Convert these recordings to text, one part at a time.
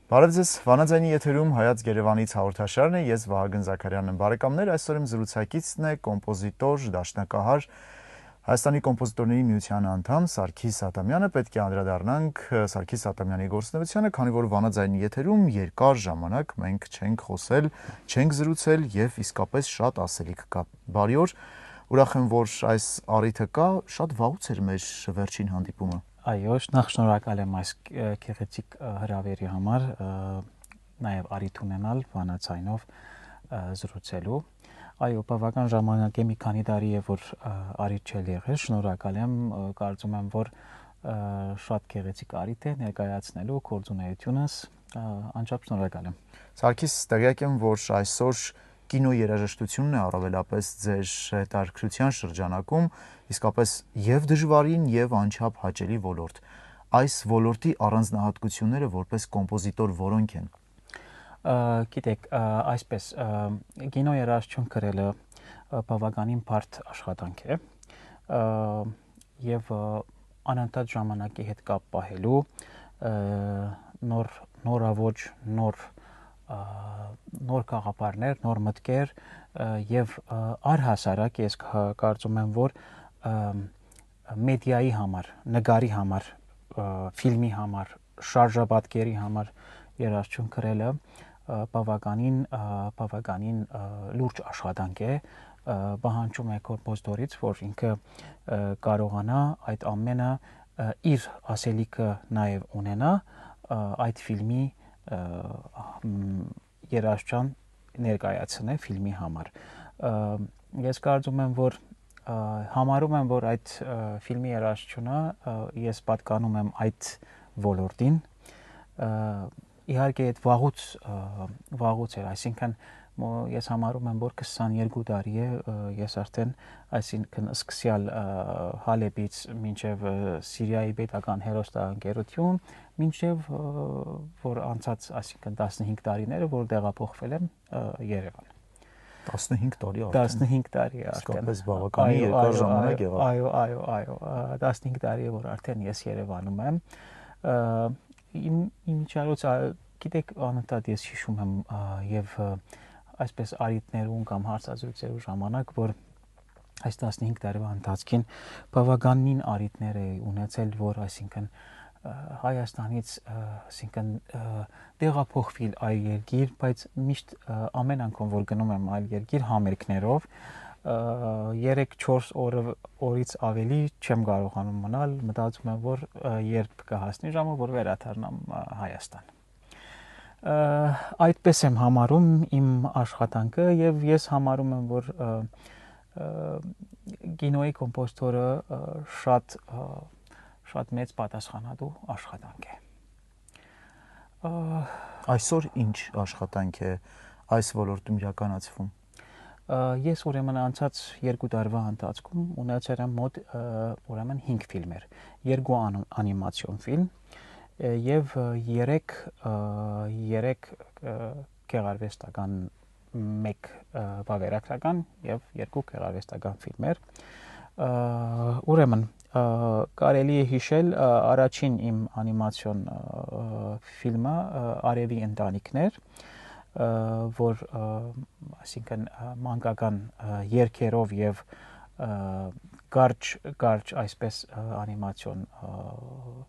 Բարև ձեզ, Վանաձայնի եթերում Հայաց Գերևանից հաղորդաշարն է, ես Վահագն Զաքարյանն եմ։ Բարեկամներ, այսօր իմ զրուցակիցն է կոմպոզիտոր, դաշնակահար, Հայաստանի կոմպոզիտորների միության անդամ Սարգիս Ադամյանը։ Պետք է անդրադառնանք Սարգիս Ադամյանի գործունեությանը, քանի որ Վանաձայնի եթերում երկար ժամանակ մենք չենք խոսել, չենք զրուցել եւ իսկապես շատ ասելիք կա։ Բարի օր, ուրախ եմ, որ այս առիթը կա, շատ վաղուց էր մեր վերջին հանդիպումը։ Այո, նախ շնորհակալ եմ այս գեղեցիկ հրավերի համար, նաև առիթ ունենալ Վանաձայնով զրուցելու։ Այո, բավական ժամանակ է, մի քանի տարի է, որ առիթ չել եղել, շնորհակալ եմ, կարծում եմ, որ շատ գեղեցիկ առիթ է ներկայացնելու գործունեությունս, անչափ շնորհակալ եմ։ Սարգիս, տեղյակ եմ, որ այսօր կինոերաժշտությունն է առավելապես ձեր հետաքրքրության շրջանակում, իսկապես եւ դժվարին եւ անչափ հաճելի ոլորտ։ Այս ոլորտի առանձնահատկությունները որպես կոմպոզիտոր որոնք են։ Գիտեք, այսպես կինոերաժշտություն գրելը բավականին բարդ աշխատանք է եւ անընդհատ ժամանակի հետ կապ պահելու նորաոճ, նոր գաղափարներ, նոր մտքեր եւ առհասարակ ես կարծում եմ, որ մեդիայի համար, նկարի համար, ֆիլմի համար, շարժապատկերի համար երաժշտություն գրելը բավականին լուրջ աշխատանք է, պահանջում է կոմպոզիտորից, որ ինքը կարողանա այդ ամենը իր ասելիքը նաև ունենա այդ ֆիլմի երաժշտության ներկայացնե ֆիլմի համար։ Ես կարծում եմ, որ համարում եմ, որ այդ ֆիլմի երաժշտությունը ես պատկանում եմ այդ ոլորտին։ Իհարկե այդ վաղուց էր, այսինքն ես համարում եմ, որ 22 տարի է ես արդեն, այսինքն սկսյալ Հալեբից մինչև Սիրիայի պետական հեռուստաընկերություն, մինչև որ անցած, այսինքն 15 տարիները, որ տեղափոխվել եմ Երևան։ 15 տարի արդեն։ 15 տարի է արդեն։ Իսկապես բավականին երկար ժամանակ եղավ։ Այո, 15 տարի է, որ արդեն ես Երևանում եմ։ Իմիջիայլոց, գիտեք, անընդհատ ես հիշում եմ եւ այսպես առիթներում կամ հարցազրույցերու ժամանակ, որ այս 15 տարվա ընթացքին բավականին առիթներ է ունեցել, որ այսինքն Հայաստանից, այսինքն տեղափոխվել այլ երկիր, բայց միշտ ամեն անգամ որ գնում եմ այլ երկիր համերգներով 3-4 օրից ավելի չեմ կարողանում մնալ, մտածում եմ, որ երբ կհասնի ժամը, որ վերադառնամ Հայաստան։ Այդպես եմ համարում իմ աշխատանքը եւ ես համարում եմ, որ կինոյի կոմպոզիտորը շատ մեծ պատասխանատու աշխատանք է։ Այսօր ինչ աշխատանք է այս ոլորտում իրականացվում։ Ես ուրեմն անցած 2 տարվա ընթացքում ունեցել եմ մոտ ուրեմն 5 ֆիլմեր, 2 անիմացիոն ֆիլմ եւ 3 գեղարվեստական, 1 վավերագրական եւ 2 գեղարվեստական ֆիլմեր։ Ուրեմն կարելի է հիշել առաջին իմ անիմացիոն ֆիլմը Արևի ընտանիքներ, որ այսինքն մանկական երգերով եւ կարճ այսպես անիմացիոն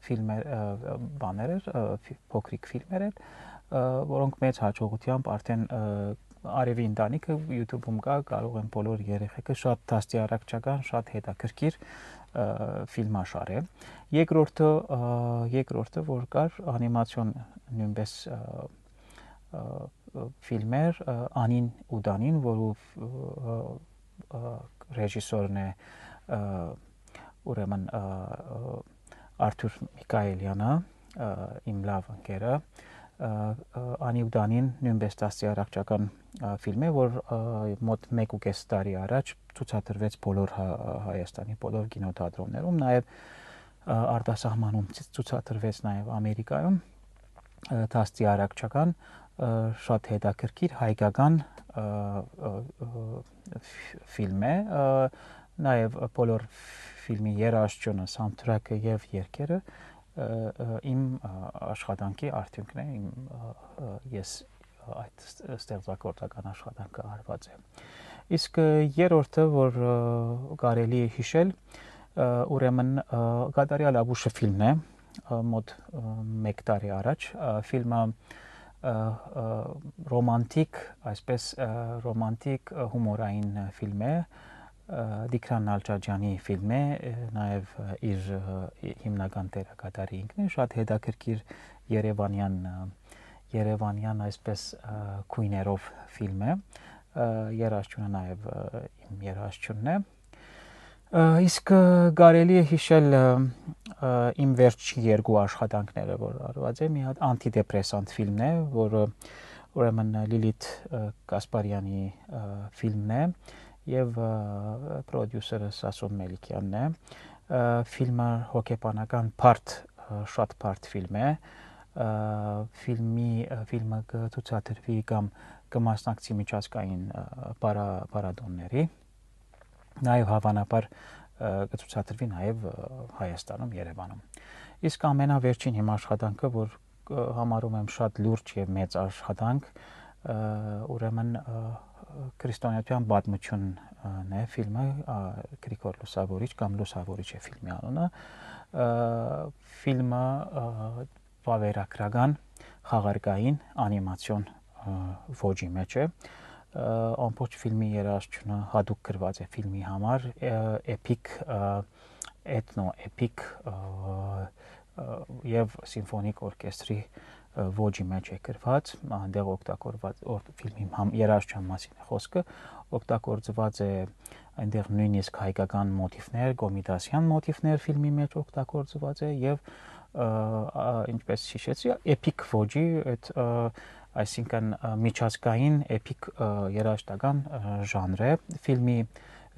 ֆիլմեր բաներ էր, փոքրիկ ֆիլմեր էր, որոնք մեծ հաջողությամբ արդեն Արևի ընտանիքը YouTube-ում կա, կարող են բոլոր երեխեքը, շատ դաստիարակչական, շատ հետաքրքիր ֆիլմաշար է։ Երկրորդը որ կար անիմացիոն նույնպես ֆիլմեր Անին ու Դանին, որով ռեժիսորն է ուրեմն Արթուր Միքայելյանը, իմ լավ ընկերը, Անի ու Դանին նույնպես դաստիարակչական ֆիլմ է, որ մոտ 1.5 տարի առաջ ցուցադրվեց բոլոր Հայաստանի բոլոր կինոթատրոններում, նաև արտասահմանում ցուցադրվեց նաև Ամերիկայում, դաստիարակչական, շատ հետաքրքիր հայկական ֆիլմ է, նաև բոլոր ֆիլմի երաժշտությունը, soundtrack-ը եւ երգերը իմ աշխատանքի արդյունքն է, ես այդ ստեղծագործական աշխատանքը արված է։ Իսկ երրորդը, որ կարելի է հիշել, ուրեմն Գադարյալ Աբուշը ֆիլմն է, մոտ 1 տարի առաջ, ֆիլմը ռոմանտիկ, այսպես ռոմանտիկ հումորային ֆիլմ է, Դիքրան Նալչաջյանի ֆիլմ է, նաև իր հիմնական դերակատարի ինքն է, շատ հետաքրքիր երևանյան այսպես քույներով ֆիլմ է, երաժշտությունը նաև իմ երաժշտությունն է։ Իսկ կարելի է հիշել իմ վերջի 2 աշխատանքները, որ արված է, մի հատ անտիդեպրեսանտ ֆիլմն է, որը ուրեմն Լիլիթ Կասպարյանի ֆիլմն է եւ պրոդյուսերը Սասուն Մելիքյանն է։ Ֆիլմը հոգեբանական շատ բարդ ֆիլմ է։ Ֆիլմը կցուցադրվի կամ կմասնակցի միջազգային պարադոնների, նաև հավանաբար կցուցադրվի նաև Հայաստանում, Երևանում։ Իսկ ամենավերջին իմ աշխատանքը, որ համարում եմ շատ լուրջ եւ մեծ աշխատանք, ուրեմն քրիստոնեության պատմությունն է ֆիլմը, Գրիգոր Լուսավորիչ կամ Լուսավորիչ է ֆիլմի անունը։ Ֆիլմը վավերագրական, խաղարկային, անիմացիոն ոճի մեջ է։ Ամբողջ ֆիլմի երաժշտությունը հատուկ գրված է ֆիլմի համար, էպիկ, էթնո-էպիկ եւ սիմֆոնիկ օրկեստրի ոճի մեջ է գրված, այնտեղ օգտագործված ֆիլմի երաժշտության մասին է խոսքը, օգտագործված է այնտեղ նույնիսկ հայկական մոտիվներ, կոմիտասյան մոտիվներ ֆիլմի մեջ օգտագործված է եւ ինչպես հիշեցի, էպիկ ոճի, այդ այսինքն միջազգային էպիկ երաժշտական ժանր է։ Ֆիլմի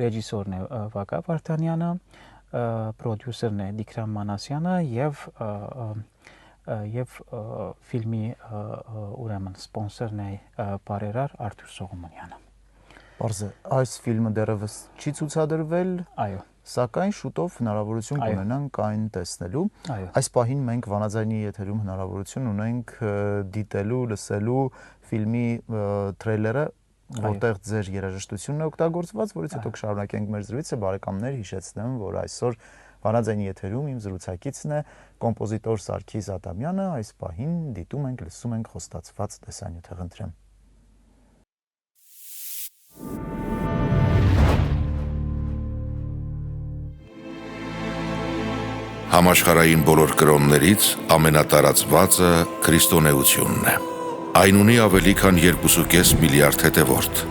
ռեժիսորն է Վագա Վարդանյանը, պրոդյուսերն է Դիքրան Մանասյանը եւ ֆիլմի ուրեմն սպոնսորն է բարերար Արթուր Սողոմոնյանը։ Պարզ է, այս ֆիլմը դեռևս չի ցուցադրվել, այո, սակայն շուտով հնարավորություն կունենանք այն տեսնելու։ Այս պահին մենք Վանաձայնի եթերում հնարավորություն ունենք դիտելու, լսելու ֆիլմի թրեյլերը, որտեղ ձեր երաժշտությունն է օգտագործված, որից հետո կշարունակենք մեր զրույցը։ Բարեկամներ, հիշեցնեմ, որ այսօր Վանաձայնի եթերում իմ զրուցակիցն է կոմպոզիտոր Սարգիս Ադամյանը։ Այս պահին դիտում ենք, լսում ենք խոստացված տեսանյութը, խնդրեմ։ Համաշխարհային բոլոր կրոններից ամենատարածվածը քրիստոնեությունն է։ Այն ունի ավելի քան 2.5 միլիարդ հետևորդ,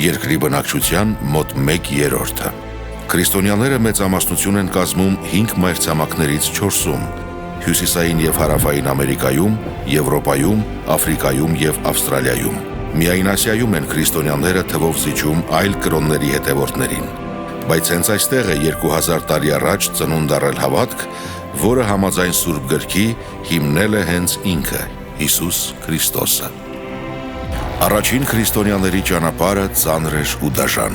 երկրի բնակչության մոտ 1/3-ը։ Քրիստոնյաները մեծամասնություն են կազմում 5 մայրցամաքներից 4-ում՝ Հյուսիսային եւ Հարավային Ամերիկայում, Եվրոպայում, Աֆրիկայում եւ Ավստրալիայում։ Միայն Ասիայում են քրիստոնյաները թվով զիջում այլ կրոնների հետևորդներին։ Բայց հենց այստեղ է 2000 տարի առաջ ծնունդ առել հավատք, որը համաձայն Սուրբ Գրքի հիմնել է հենց ինքը՝ Հիսուս Քրիստոսը։ Առաջին քրիստոնյաների ճանապարհը ծանր էր ու դաժան։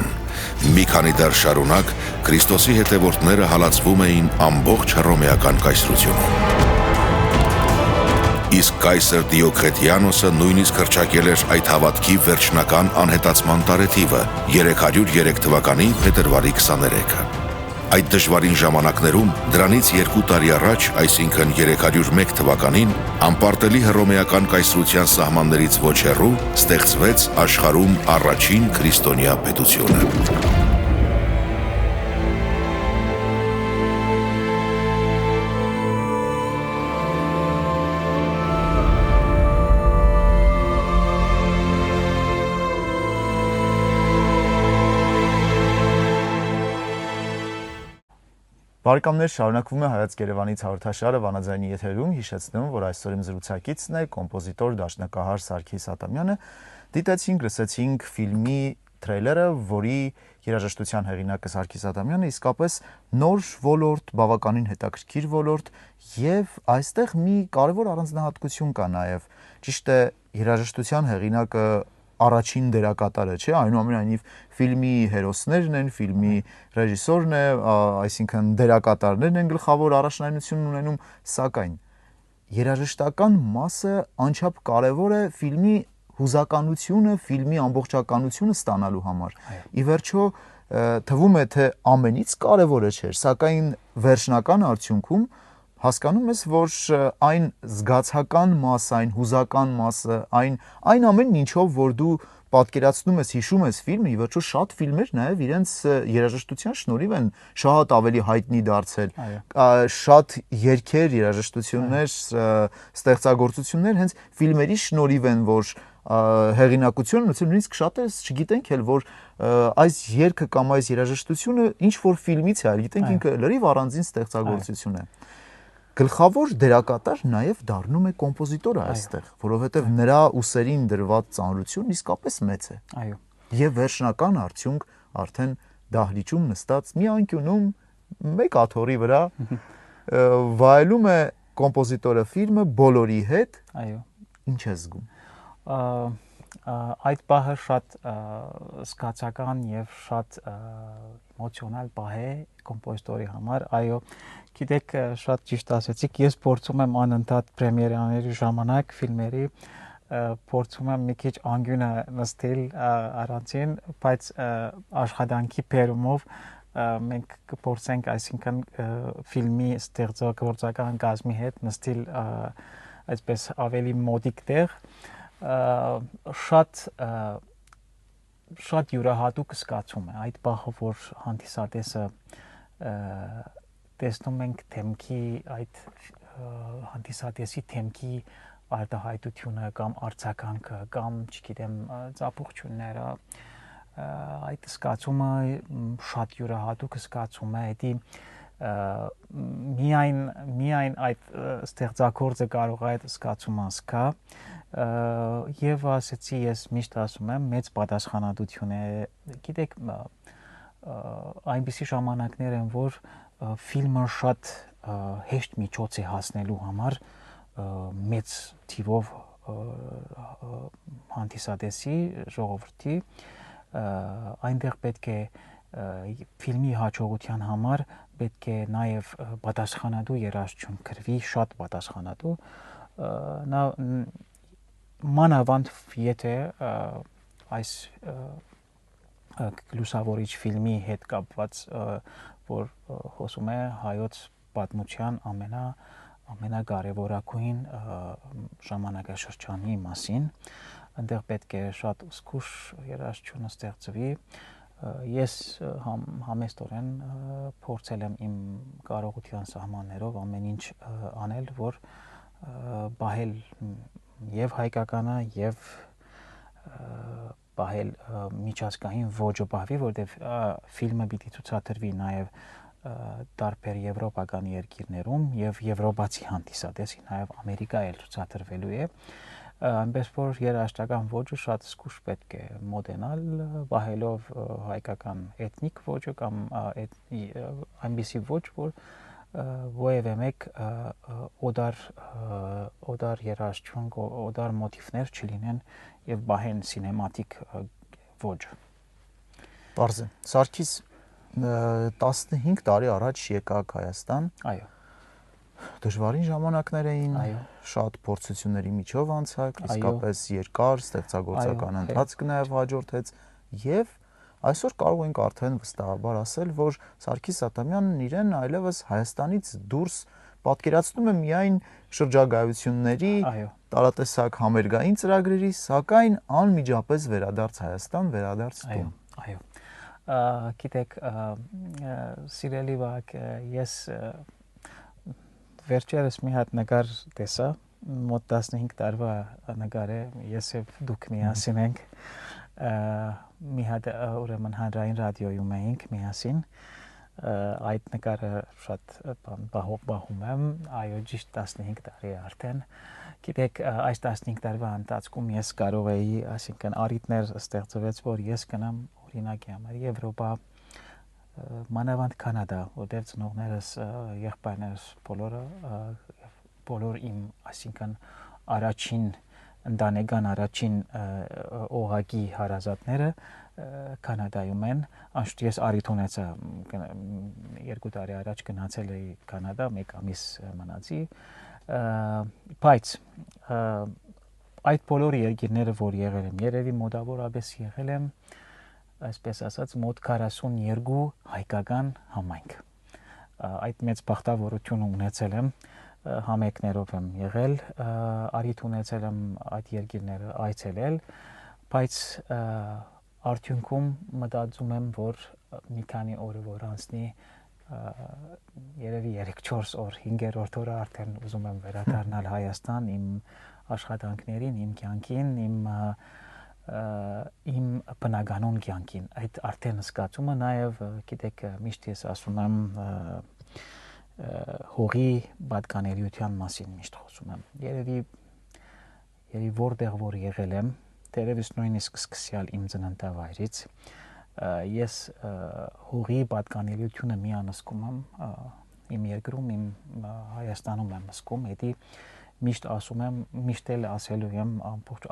Մի քանի դար շարունակ Քրիստոսի հետևորդները հալածվում էին ամբողջ հռոմեական կայսրությունում։ Իսկ կայսր Դիոկլետիանոսը նույնիսկ հռչակել էր այդ հավատքի վերջնական անհետացման տարեթիվը՝ 303 թվականի փետրվարի 23-ը։ Այդ դժվարին ժամանակներում, դրանից 2 տարի առաջ, այսինքն 301 թվականին, անպարտելի հռոմեական կայսրության սահմաններից ոչ հեռու ստեղծվեց աշխարհում առաջին քրիստոնյա պետությունը։ Բարեկամներ, շարունակվում է Հայաց Երևանից հաղորդաշարը Վանաձայնի եթերում, հիշեցնում, որ այսօր իմ զրուցակիցն է կոմպոզիտոր, դաշնակահար Սարգիս Ադամյանը։ Դիտեցինք, լսեցինք ֆիլմի թրեյլերը, որի երաժշտության հեղինակը Սարգիս Ադամյանը, իսկապես նոր ոլորտ, բավականին հետաքրքիր ոլորտ, եւ այստեղ մի կարևոր առանձնահատկություն կա նաեւ։ Ճիշտ է, երաժշտության հեղինակը առաջին դերակատարը, չէ, այնուամենայնիվ ֆիլմի հերոսներն են, ֆիլմի ռեժիսորն է, այսինքն դերակատարներն են գլխավոր առաջնայնությունն ունենում, սակայն երաժշտական մասը անչափ կարևոր է ֆիլմի հուզականությունը, ֆիլմի ամբողջականությունը ստանալու համար։ Ի վերջո թվում է թե ամենից կարևորը չէր, սակայն վերջնական արդյունքում հասկանում ես, որ այն զգացական մասը, այն հուզական մասը, այն ամենն ինչով որ դու պատկերացնում ես, հիշում ես ֆիլմը, ի վերջո շատ ֆիլմեր նաև իրենց երաժշտության շնորհիվ են շատ ավելի հայտնի դարձել։ Շատ երգեր, երաժշտություններ, ստեղծագործություններ հենց ֆիլմերի շնորհիվ են, որ հեղինակությունը, նույնիսկ շատերս չգիտենք էլ, որ այս երգը կամ այս երաժշտությունը ինչ որ ֆիլմից է, գիտենք ինքը լրիվ առանձին ստեղծագործություն է։ Գլխավոր դերակատար նաև դառնում է կոմպոզիտորը այստեղ, որովհետև նրա ուսերին դրված ծանրությունն իսկապես մեծ է։ Այո։ Եվ վերջնական արդյունք արդեն դահլիճում նստած մի անկյունում մեկ աթոռի վրա վայելում է կոմպոզիտորը ֆիլմը բոլորի հետ։ Այո։ Ինչ է զգում։ Այդ բանը շատ զգացական եւ շատ էմոցիոնալ բան է կոմպոզիտորի համար։ Այո, գիտեք, շատ ճիշտ ասեցիք, ես փորձում եմ անընդհատ պրեմիերաների ժամանակ ֆիլմերի փորձում եմ մի քիչ անգյունը նստել առանցին, բայց աշխատանքի բերումով մենք կփորձենք, այսինքն ֆիլմի ստեղծագործական կազմի հետ նստել այսպես ավելի մոտիկ տեղ, շատ յուրահատուկ զգացում է այդ բանը, որ հանդիսատեսը տեսնում ենք թեմքի այդ հանդիսատեսի թեմքի արտահայտությունը կամ արձագանքը կամ չգիտեմ ծափողությունները, այդ զգացումը շատ յուրահատուկ զգացում է, դա միայն այդ ստեղծագործը կարող է այդ զգացումը զգա, եւ ասեցի, ես միշտ ասում եմ, մեծ պատասխանատվություն է, գիտեք, այնպիսի ժամանակներ են, որ ֆիլմը շատ հեշտ միջոց է հասնելու համար մեծ թիվով հանդիսատեսի ժողովրդի, այնտեղ պետք է ֆիլմի հաջողության համար պետք է նաև պատասխանատու երաժշտություն գրվի, շատ պատասխանատու, նա մանավանդ եթե այս լուսավորիչ ֆիլմի հետ կապված, որ խոսում է հայոց պատմության ամենակարևորագույն ժամանակաշրջանի մասին, այնտեղ պետք է շատ զգուշ երաժշտություն ստեղծվի։ Ես համեստորեն փորձել եմ իմ կարողության սահմաններով ամեն ինչ անել, որ բահել եւ հայկականը եւ բահել միջազգային ոճը բահվի, որտեղ ֆիլմը պիտի ցուցադրվի նաեւ տարբեր եվրոպական երկիրներում եւ եվրոպացի հանդիսատեսի նաեւ Ամերիկայել ցուցադրվելու է, այնպես որ երաժշտական ոճը շատ զգուշ պետք է մոդենալ, բահելով հայկական էթնիկ ոճը կամ այնպիսի ոճ, որ որևէ մեկ օդար երաժշտություն, օդար մոտիվներ չլինեն եւ բահեն սինեմատիկ ոճը։ Պարզ է։ Սարգիս 15 տարի առաջ եկաք Հայաստան։ Այո։ Դժվարին ժամանակներ էին, շատ փորձությունների միջով անցաք, իսկապես երկար ստեղծագործական ընթացք նաև հաջորդեց եւ այսօր կարող ենք արդեն վստահաբար ասել, որ Սարգիս Աթամյանն իրեն այլևս Հայաստանից դուրս պատկերացնում է միայն շրջագայությունների, տարատեսակ համերգային ծրագրերի, սակայն անմիջապես վերադարձ Հայաստան, վերադարձ տուն։ Այո։ Գիտեք, սիրելի վակ, ես վերջերս մի հատ նկար տեսա, մոտ 15 տարվա նկար է, ես եւ դուք միասին ենք, մի հատ ուրեմն հանրային ռադիոյում էինք միասին, այդ նկարը շատ բահում եմ, այո, ճիշտ 15 տարի է արդեն, գիտեք, այս 15 տարվա ընթացքում ես կարող էի, այսինքն առիթներ ստեղծվեց, որ ես գնամ օրինակի համար Եվրոպա, մանավանդ Կանադա, որտեղ ծնողներս, եղբայրներս բոլոր իմ, այսինքն առաջին ընտանեկան առաջին օղակի հարազատները Կանադայում են, անշուշտ ես առիթ ունեցա 2 տարի առաջ գնացել էի Կանադա, 1 ամիս մնացի, բայց այդ բոլոր երկիրները, որ եղել եմ, երևի մոտավորապես եղել եմ, այսպես ասած, մոտ 42 հայկական համայնք։ Այդ մեծ բախտավորությունը ունեցել եմ, համերգներով եմ եղել, առիթ ունեցել եմ այդ երկիրները այցելել, բայց արդյունքում մտածում եմ, որ մի քանի օրը որ անցնի, երևի 3-4 օր, 5-րդ օրը արդեն ուզում եմ վերադառնալ Հայաստան, իմ աշխատանքներին, իմ կյանքին, իմ բնականոն կյանքին։ Այդ արդեն զգացումը նաև, գիտեք, միշտ ես ասում եմ հողի պատկանելիության մասին միշտ խոսում եմ։ Երևի որտեղ որ եղել եմ, դերևս նույնիսկ սկսյալ իմ ծննդավայրից, ես հողի պատկանելիությունը միանզկում եմ իմ երկրում, իմ Հայաստանում եմ զգում, հետի միշտ ասում եմ, միշտ էլ ասելու եմ ամբողջ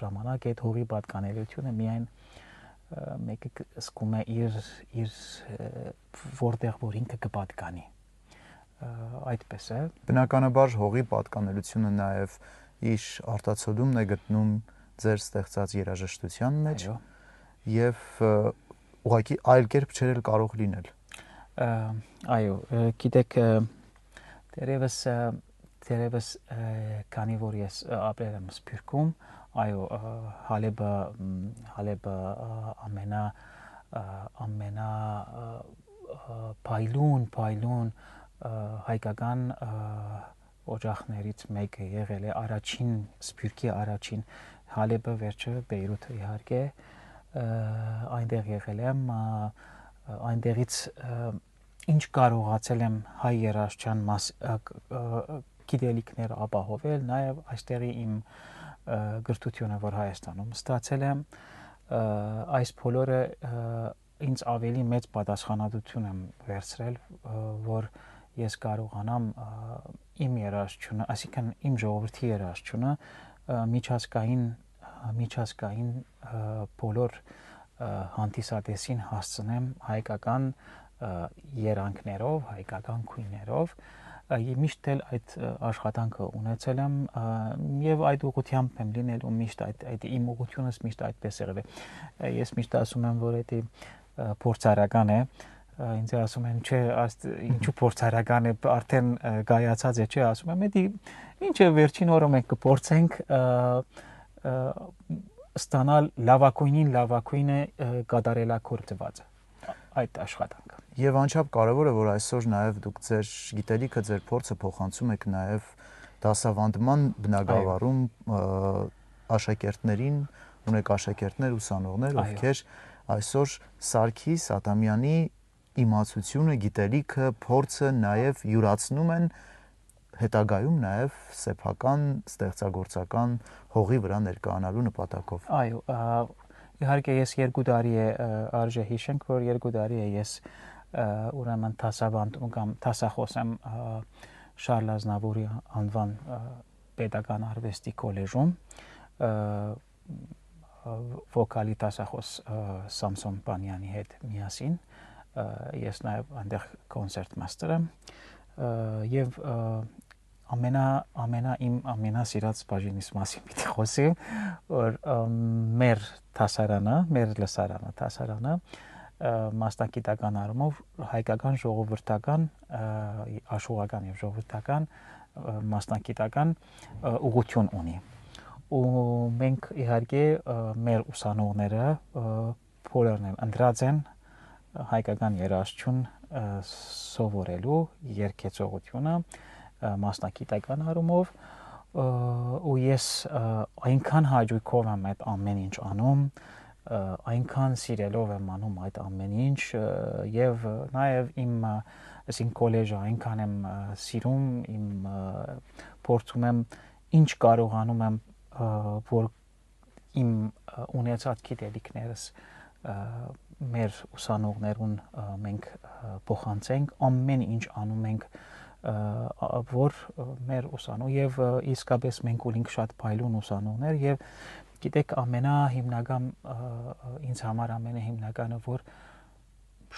ժամանակ այդ հողի պատկանելիությունը միայն մեկը զգում է իր որտեղ որ ինքը կպատկանի։ Այդպես է։ Բնականաբար հողի պատկանելությունը նաև իր արտացոլումն է գտնում ձեր ստեղծած երաժշտության մեջ եւ ուղղակի այլ կերպ չէր կարող լինել։ Այո, գիտեք, դերևս քանի որ ես ապրել եմ Սփյուռքում, այո, Հալեբը ամենա փայլուն հայկական օջախներից մեկը եղել է, առաջին Սփյուռքի առաջին Հալեբը, վերջը Բեյրութը իհարկե, այնտեղ եղել եմ, այնտեղից ինչ կարողացել եմ հայ երաժշտության գիտելիքներ ապահովել, նաև այստեղի իմ գրթությունը, որ Հայաստանում ստացել եմ, այս բոլորը ինձ ավելի մեծ պատասխանատվություն եմ վերցրել, որ ես կարողանամ իմ երաժշտությունը, այսինքն իմ ժողովրդի երաժշտությունը միջազգային բոլոր հանդիսատեսին հասցնեմ հայկական երանգներով, հայկական քույներով, միշտ էլ այդ աշխատանքը ունեցել եմ եւ այդ ուղղությամբ եմ լինելու միշտ այդ իմ ուղղությունս միշտ այդպես եղել է։ Ես միշտ ասում եմ, որ դա փորձարական է, ինձ ասում են, չէ, ինչու փորձարական է, արդեն գայացած է, չէ, ասում եմ, դա ինչը վերջին օրը մենք կփորձենք ստանալ լավակույնը կատարելագործված այդ աշխատանքը։ Եվ անչափ կարևոր է, որ այսօր նաև դուք ձեր գիտելիքը, ձեր փորձը փոխանցում եք նաև դասավանդման բնագավառում աշակերտներին, ունեք աշակերտներ, ուսանողներ, ովքեր այսօր Սարգիս Ադամյանի իմացությունը, գիտելիքը, փորձը նաև յուրացնում են հետագայում նաև սեփական ստեղծագործական հողի վրա ներկայանալու նպատակով։ Այո, իհարկե ես 2 տարի է արժե հիշենք, որ 2 տարի է ես ուրեմն դասավանդում կամ դասախոս եմ Շարլ Ազնավուրի անվան պետական արվեստի կոլեջում, վոկալի դասախոս Սամսոն Պանյանի հետ միասին, ես նաև այնտեղ կոնցերտ մաստեր եմ եւ իմ ամենասիրած բաժինիս մասին պիտի խոսեմ, որ մեր դասարանը, մեր լսարանը դասարանը մասնագիտական առումով հայկական ժողովրդական, աշխուղական եւ ժողովրդական մասնագիտական ուղղություն ունի։ Ու մենք իհարկե մեր ուսանողները բոլորն են ընտրած են հայկական երաժշտություն սովորելու երգեցողությունը մասնագիտական առումով ու ես այնքան հաճույքով եմ այդ ամեն ինչ անում, այնքան սիրելով եմ անում այդ ամեն ինչ եւ նաեւ իմ այսին կոլեջը այնքան եմ սիրում, իմ փորձում եմ ինչ կարողանում եմ, որ իմ ունեցած գիտելիքներս մեր ուսանողներուն մենք փոխանցենք, ամեն ինչ անում ենք որ մեր ուսանող եւ իսկապես մենք ունենք շատ փայլուն ուսանողներ եւ գիտեք ամենահիմնական ինձ համար ամենահիմնականը որ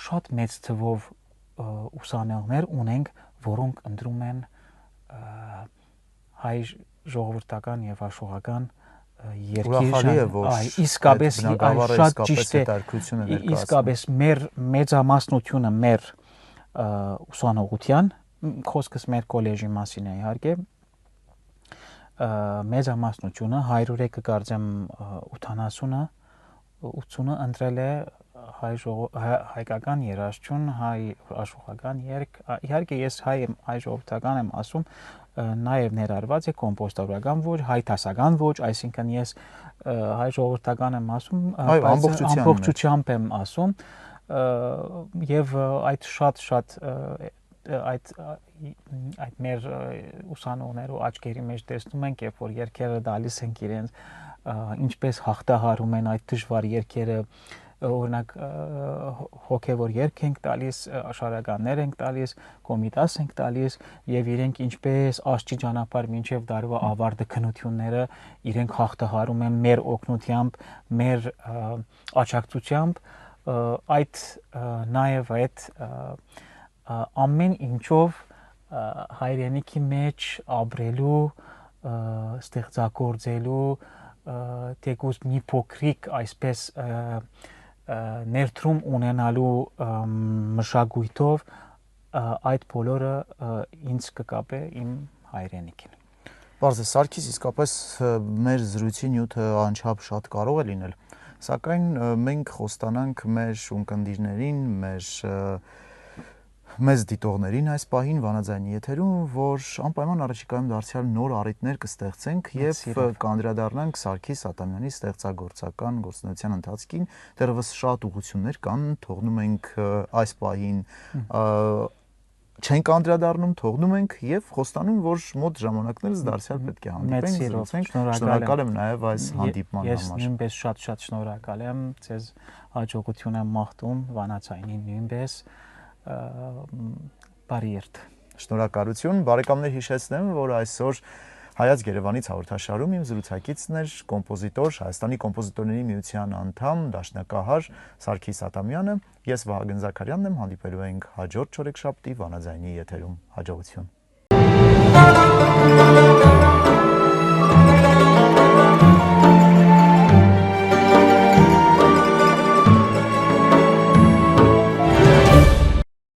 շատ մեծ թվով ուսանողներ ունենք որոնք ընտրում են հայ ժողովրդական եւ աշխուհական երկիր իսկապես շատ ճիշտ է իսկապես մեր մեծամասնությունը մեր ուսանողության խոսքս մեր կոլեջի մասին է իհարկե մեծամասնությունը 100-ը կգարձեմ 80-ը ընտրել է հայկական երաժշտություն, հայ աշխուհական երգ, իհարկե ես հայ ժողովրդական եմ ասում, նաև ներառված է կոմպոզիտորական ոճ, հայ դասական ոճ, այսինքն ես հայ ժողովրդական եմ ասում, ամբողջությամբ եմ ասում, եւ այդ շատ այդ մեր ուսանողներու աչքերի մեջ տեսնում ենք, երբ որ երգերը դալիս են իրենց ինչպես հաղթահարում են այդ դժվար երգերը օրինակ հոգևոր երգ ենք տալիս, աշխարհականներ ենք տալիս, կոմիտաս ենք տալիս եւ իրենք ինչպես աստի ճանապարհ մինչեւ դարվա ավարտը քնությունները իրենք հաղթահարում են մեր օգնությամբ, մեր աջակցությամբ, այդ նաեւ այդ ամեն ինչով հայրենիքի մեջ ապրելու, ստեղծագործելու, թեկուզ մի փոքրիկ այսպես ներդրում ունենալու մշակույթով այդ բոլորը ինձ կկապե իմ հայրենիքին։ Պարզ է, Սարգիս իսկապես մեր զրույցի նյութը անչափ շատ կարող է լինել, սակայն մենք խոստանանք մեր ունկնդիրներին, մեզ դիտողներին այս պահին վանաձայնի եթերում, որ անպայման առաջիկայում դարձյալ նոր առիթներ կստեղծենք եւ կանդրադառնանք Սարգիս Ատամյանի ստեղծագործական գործունեության ընթացքին, դեռևս շատ ուղղություններ կան, թողնում ենք այս պահին չենք անդրադառնում, թողնում ենք եւ խոստանում, որ մոտ ժամանակներս դարձյալ պետք է հանդիպենք, շնորհակալ եմ նաեւ այս հանդիպման համար։ Ես նույնպես շատ շնորհակալ եմ, ձեզ հաջողություն եմ մաղթում, վանաձայնին նույնպես բարի երթ։ Շնորհակալություն, բարեկամներ հիշեցնեմ, որ այսօր Հայաց Երևանից հաղորդաշարում իմ զրուցակիցն էր կոմպոզիտոր, Հայաստանի կոմպոզիտորների միության անդամ, դաշնակահար Սարգիս Ատամյանը, ես Վահագն Զաքարյանն եմ, հանդիպելու ենք հաջորդ չորեքշաբթի վանաձայնի եթերում, հաջողություն։